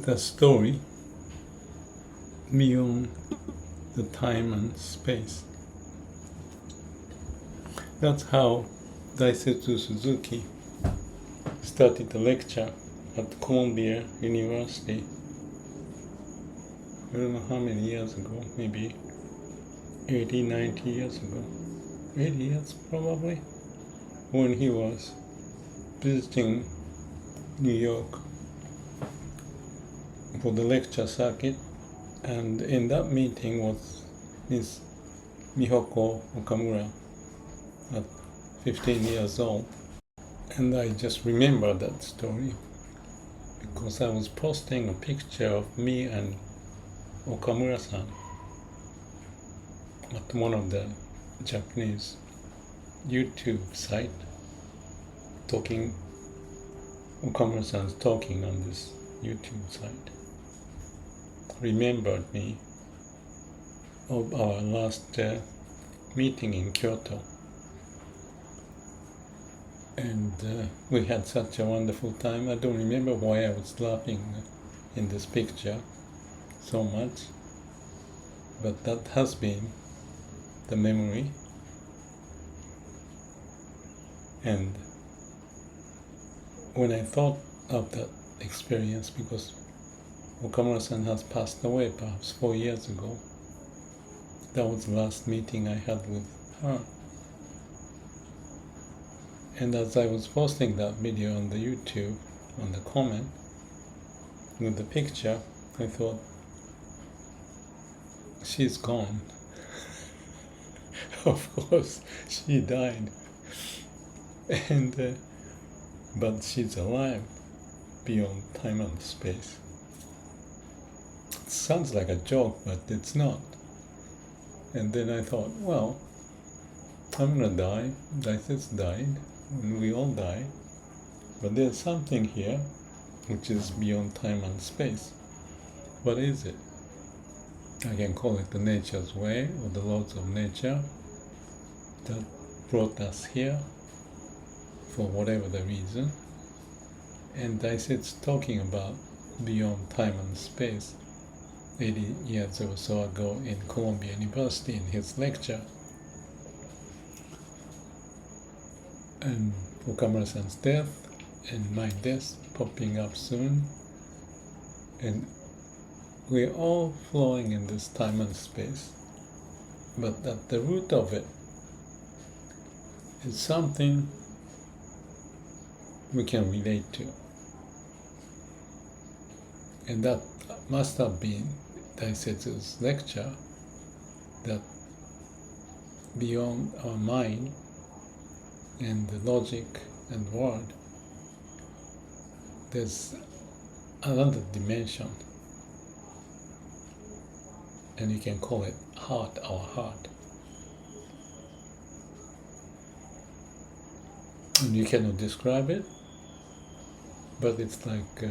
the story beyond the time and space. That's how Daisetz Suzuki started the lecture at Columbia University. I don't know how many years ago, maybe 80, 90 years ago. 80 years probably, when he was visiting New York for the lecture circuit, and in that meeting was Miss Mihoko Okamura at 15 years old. And I just remember that story because I was posting a picture of me and Okamura-san at one of the Japanese YouTube site, Okamura-san's talking on this YouTube site. Remembered me of our last meeting in Kyoto. And we had such a wonderful time. I don't remember why I was laughing in this picture so much, but that has been the memory. And when I thought of that experience, because Okamura-san has passed away perhaps 4 years ago, that was the last meeting I had with her. And as I was posting that video on the YouTube, on the comment, with the picture, I thought, she's gone. Of course, she died. And but she's alive beyond time and space. It sounds like a joke, but it's not. And then I thought, well, I'm gonna die. Daisetz died, and we all die. But there's something here which is beyond time and space. What is it? I can call it the nature's way or the laws of nature that brought us here for whatever the reason. And Daisetz talking about beyond time and space 80 years or so ago in Columbia University in his lecture. And Okamura-san's death and my death popping up soon. And we're all flowing in this time and space. But at the root of it is something we can relate to. And that must have been Daisetz's lecture, that beyond our mind and the logic and word, there's another dimension. And you can call it heart, our heart. And you cannot describe it, but it's like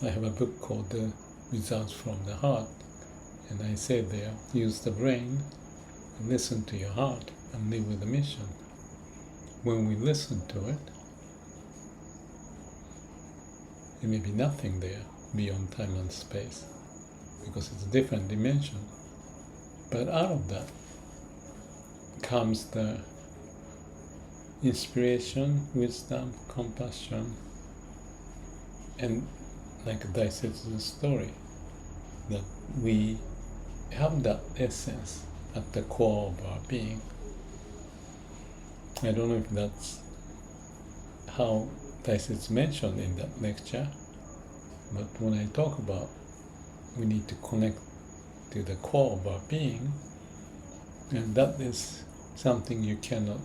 I have a book called The Results from the Heart, and I say there, use the brain and listen to your heart and live with the mission. When we listen to it, there may be nothing there beyond time and space, because it's a different dimension. But out of that comes the inspiration, wisdom, compassion, and like Daisetz's story, that we have that essence at the core of our being. I don't know if that's how Daisetz mentioned in that lecture, but when I talk about we need to connect to the core of our being, and that is something you cannot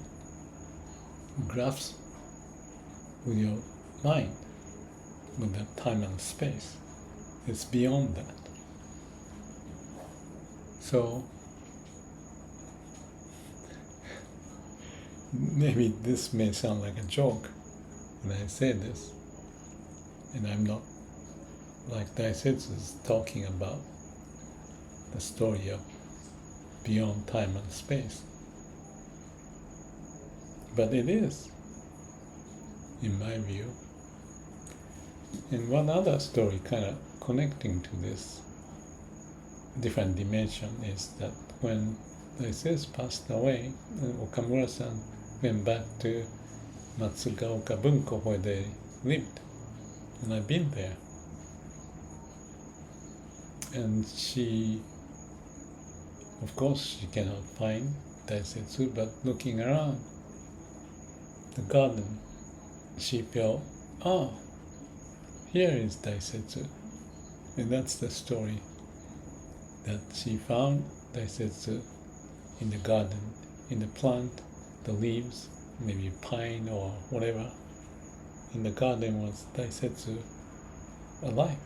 grasp with your mind, with that time and space. It's beyond that. So maybe this may sound like a joke when I say this, and I'm not like Daisetz is talking about the story of beyond time and space. But it is, in my view. And one other story kind of connecting to this different dimension is that when Daisetz passed away, Okamura-san went back to Matsugaoka Bunko where they lived, and I've been there. And she, of course, she cannot find Daisetsu, but looking around the garden, she felt, oh, here is Daisetsu. And that's the story, that she found Daisetsu in the garden, in the plant, the leaves, maybe pine or whatever. In the garden was Daisetsu alive.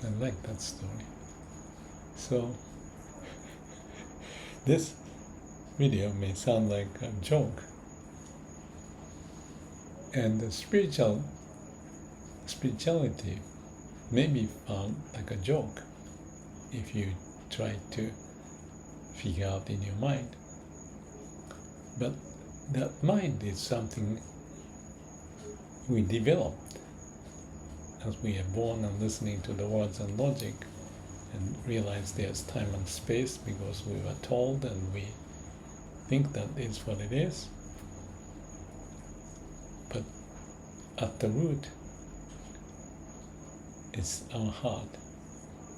I like that story. So, this video may sound like a joke, and the spirituality may be found like a joke if you try to figure out in your mind. But that mind is something we developed as we are born and listening to the words and logic, and realize there's time and space because we were told and we think that is what it is. But at the root, it's our heart,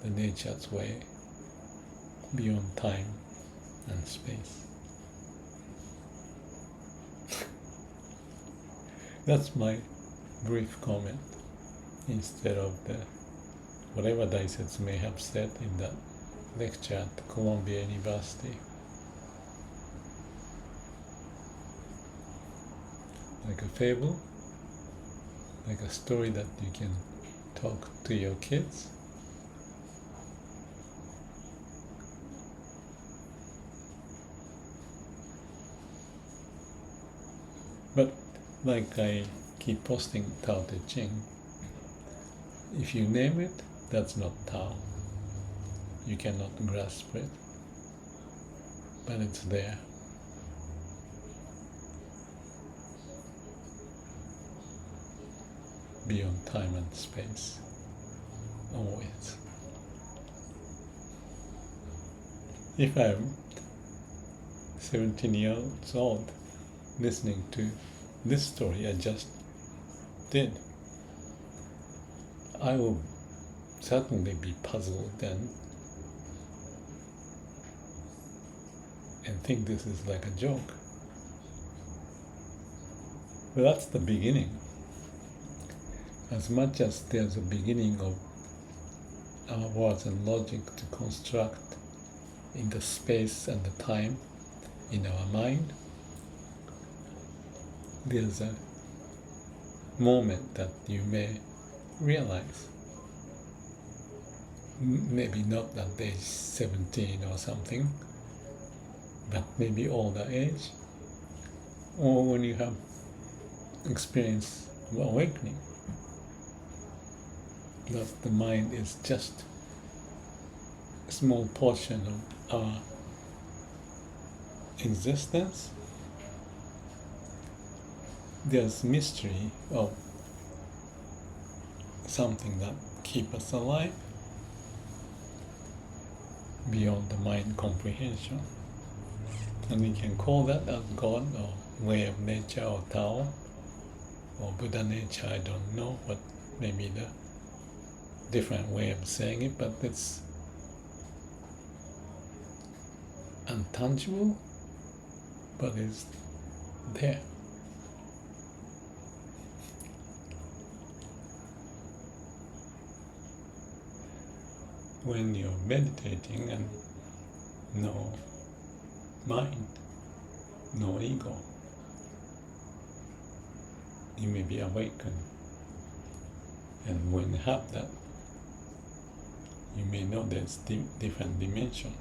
the nature's way, beyond time and space. That's my brief comment, instead of the whatever Daisetz may have said in that lecture at Columbia University. Like a fable, like a story that you can talk to your kids. But like I keep posting Tao Te Ching, if you name it, that's not Tao. You cannot grasp it, but it's there. Beyond time and space, always. If I'm 17 years old listening to this story I just did, I will certainly be puzzled and think this is like a joke. But that's the beginning. As much as there's a beginning of our words and logic to construct in the space and the time in our mind, there's a moment that you may realize, maybe not at age 17 or something, but maybe older age, or when you have experienced awakening, that the mind is just a small portion of our existence. There's mystery of something that keeps us alive beyond the mind comprehension. And we can call that as God or way of nature or Tao or Buddha nature, I don't know what may be the different way of saying it, but it's untangible, but it's there. When you're meditating and no mind, no ego, you may be awakened. And when you have that, you may know there's different dimension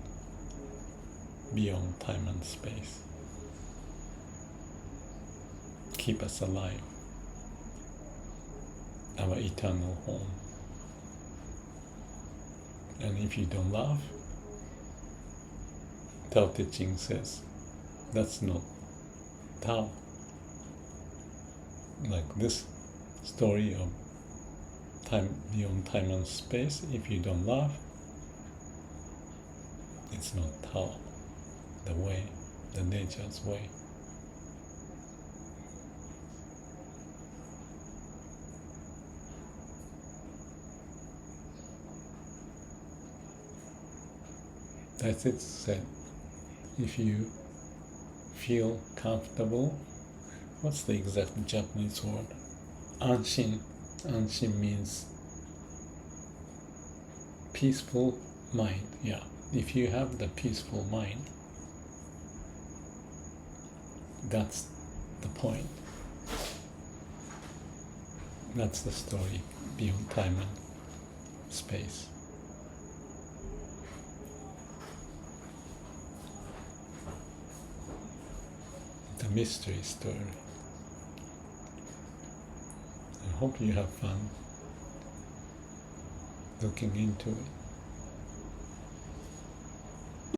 beyond time and space. Keep us alive, our eternal home. And if you don't laugh, Tao Te Ching says, that's not Tao. Like this story of beyond time and space. If you don't love, it's not Tao, the way, the nature's way. Daisetz said, if you feel comfortable, what's the exact Japanese word? Anshin. Anshin means peaceful mind. Yeah, if you have the peaceful mind, that's the point. That's the story beyond time and space. The mystery story. I hope you have fun looking into it.